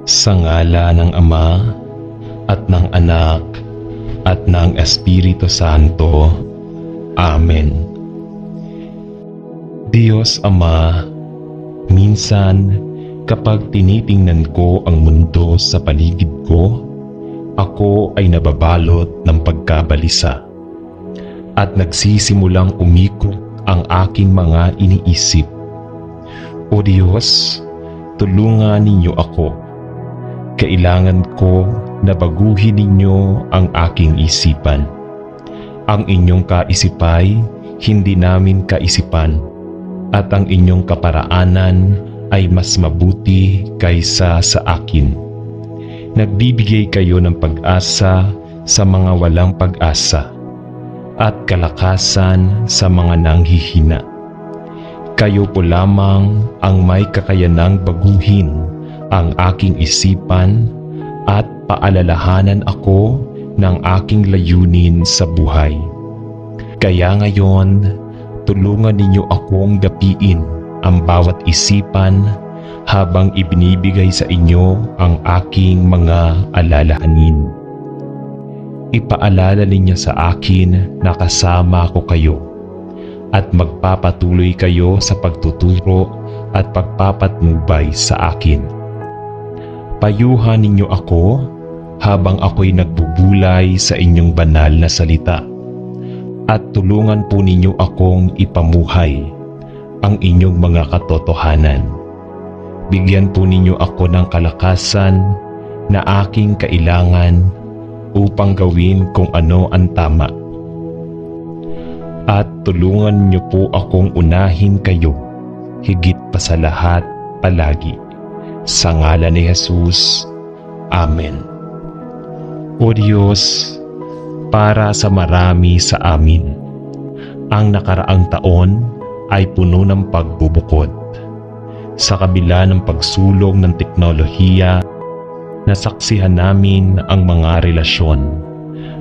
Sa ngalan ng Ama at ng Anak at ng Espiritu Santo. Amen. Diyos Ama, minsan kapag tinitingnan ko ang mundo sa paligid ko, ako ay nababalot ng pagkabalisa at nagsisimulang umikot ang aking mga iniisip. O Diyos, tulungan ninyo ako. Kailangan ko na baguhin ninyo ang aking isipan. Ang inyong kaisipay, hindi namin kaisipan, at ang inyong kaparaanan ay mas mabuti kaysa sa akin. Nagbibigay kayo ng pag-asa sa mga walang pag-asa at kalakasan sa mga nanghihina. Kayo po lamang ang may kakayanang baguhin ang aking isipan at paalalahanan ako ng aking layunin sa buhay. Kaya ngayon, tulungan ninyo akong gapiin ang bawat isipan habang ibinibigay sa inyo ang aking mga alalahanin. Ipaalala ninyo sa akin na kasama ko kayo at magpapatuloy kayo sa pagtuturo at pagpapatnubay sa akin. Payuhan ninyo ako habang ako'y nagbubulay sa inyong banal na salita at tulungan po ninyo akong ipamuhay ang inyong mga katotohanan. Bigyan po ninyo ako ng kalakasan na aking kailangan upang gawin kung ano ang tama. At tulungan niyo po akong unahin kayo higit pa sa lahat palagi. Sa ngalan ni Jesus. Amen. O Diyos, para sa marami sa amin, ang nakaraang taon ay puno ng pagbubukod. Sa kabila ng pagsulong ng teknolohiya, nasaksihan namin ang mga relasyon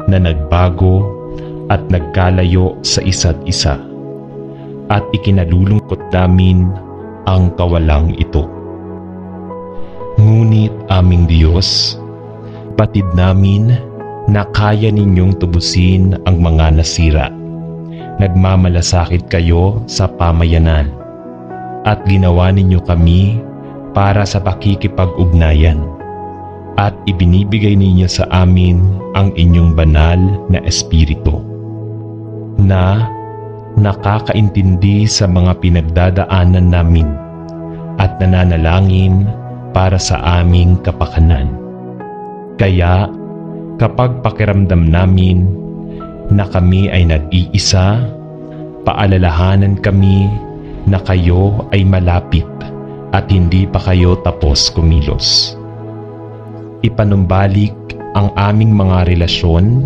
na nagbago at nagkalayo sa isa't isa, at ikinalulungkot namin ang kawalang ito. Ngunit aming Diyos, batid namin na kaya ninyong tubusin ang mga nasira. Nagmamalasakit kayo sa pamayanan at ginawa ninyo kami para sa pakikipag-ugnayan. at ibinibigay ninyo sa amin ang inyong banal na Espiritu na nakakaintindi sa mga pinagdadaanan namin at nananalangin para sa aming kapakanan. Kaya kapag pakiramdam namin na kami ay nag-iisa, paalalahanan kami na kayo ay malapit at hindi pa kayo tapos kumilos. Ipanumbalik ang aming mga relasyon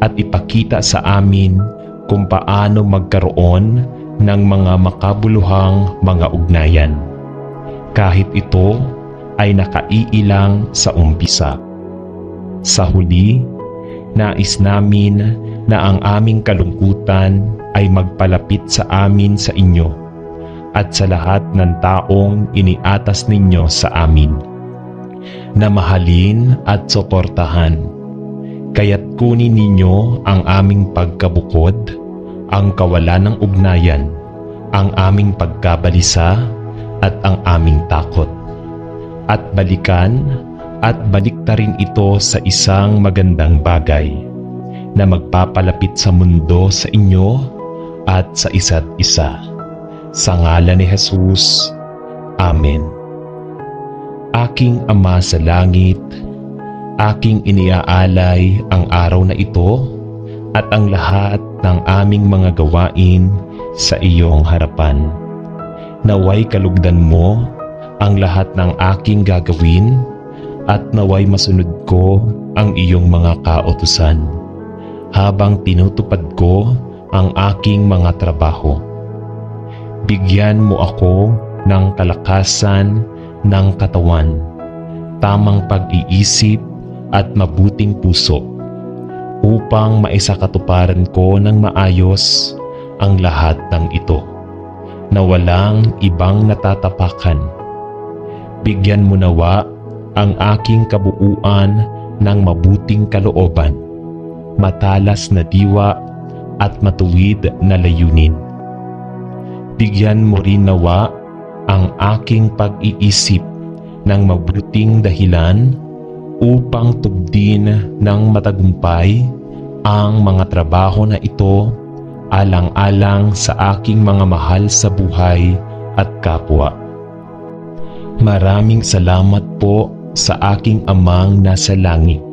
at ipakita sa amin kung paano magkaroon ng mga makabuluhang mga ugnayan, kahit ito ay nakaiilang sa umpisa. Sa huli, nais namin na ang aming kalungkutan ay magpalapit sa amin sa inyo at sa lahat ng taong iniatas ninyo sa amin, na mahalin at suportahan. Kaya't kunin ninyo ang aming pagkabukod, ang kawalan ng ugnayan, ang aming pagkabalisa at ang aming takot, at balikan at baliktarin ito sa isang magandang bagay na magpapalapit sa mundo sa inyo at sa isa't isa. Sa ngalan ni Jesus. Amen. Aking Ama sa langit, aking iniaalay ang araw na ito at ang lahat ng aming mga gawain sa iyong harapan. Naway kalugdan mo ang lahat ng aking gagawin at naway masunod ko ang iyong mga kautusan habang tinutupad ko ang aking mga trabaho. Bigyan mo ako ng kalakasan ng katawan, tamang pag-iisip at mabuting puso upang maisakatuparan ko ng maayos ang lahat ng ito na walang ibang natatapakan. Bigyan mo nawa ang aking kabuuan ng mabuting kalooban, matalas na diwa at matuwid na layunin. Bigyan mo rin nawa ang aking pag-iisip ng mabuting dahilan upang tugdin ng matagumpay ang mga trabaho na ito alang-alang sa aking mga mahal sa buhay at kapwa. Maraming salamat po sa aking Amang nasa langit.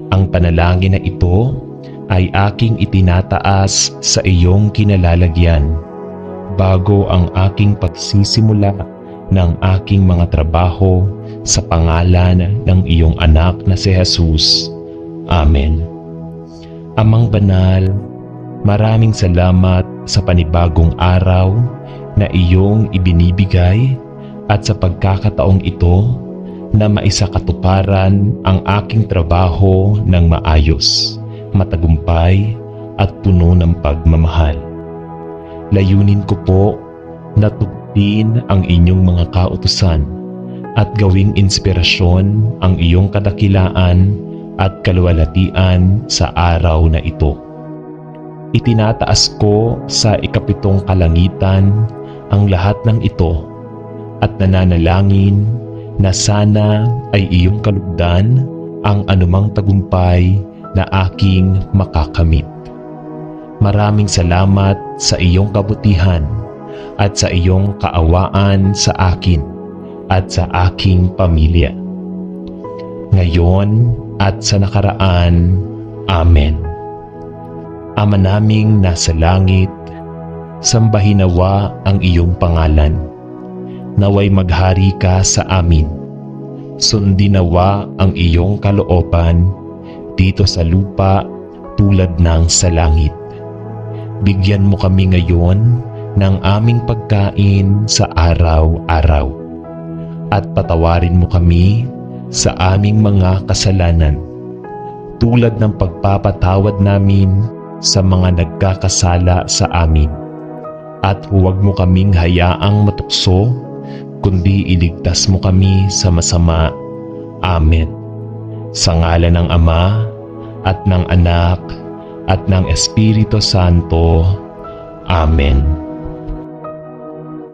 Ang panalangin na ito ay aking itinataas sa iyong kinalalagyan bago ang aking pagsisimula ng aking mga trabaho sa pangalan ng iyong anak na si Jesus. Amen. Amang banal, maraming salamat sa panibagong araw na iyong ibinibigay at sa pagkakataong ito na maisakatuparan ang aking trabaho ng maayos, matagumpay at puno ng pagmamahal. Layunin ko po na tugtin ang inyong mga kautusan at gawing inspirasyon ang iyong kadakilaan at kaluwalhatian sa araw na ito. Itinataas ko sa ikapitong kalangitan ang lahat ng ito at nananalangin na sana ay iyong kalugdan ang anumang tagumpay na aking makakamit. Maraming salamat sa iyong kabutihan at sa iyong kaawaan sa akin at sa aking pamilya, ngayon at sa nakaraan. Amen. Ama naming nasa langit, sambahin nawa ang iyong pangalan. Naway maghari ka sa amin. Sundin nawa ang iyong kalooban dito sa lupa tulad ng sa langit. Bigyan mo kami ngayon ng aming pagkain sa araw-araw at patawarin mo kami sa aming mga kasalanan tulad ng pagpapatawad namin sa mga nagkakasala sa amin, at huwag mo kaming hayaang matukso kundi iligtas mo kami sa masama. Amen. Sa ngalan ng Ama at ng Anak at ng Espiritu Santo. Amen.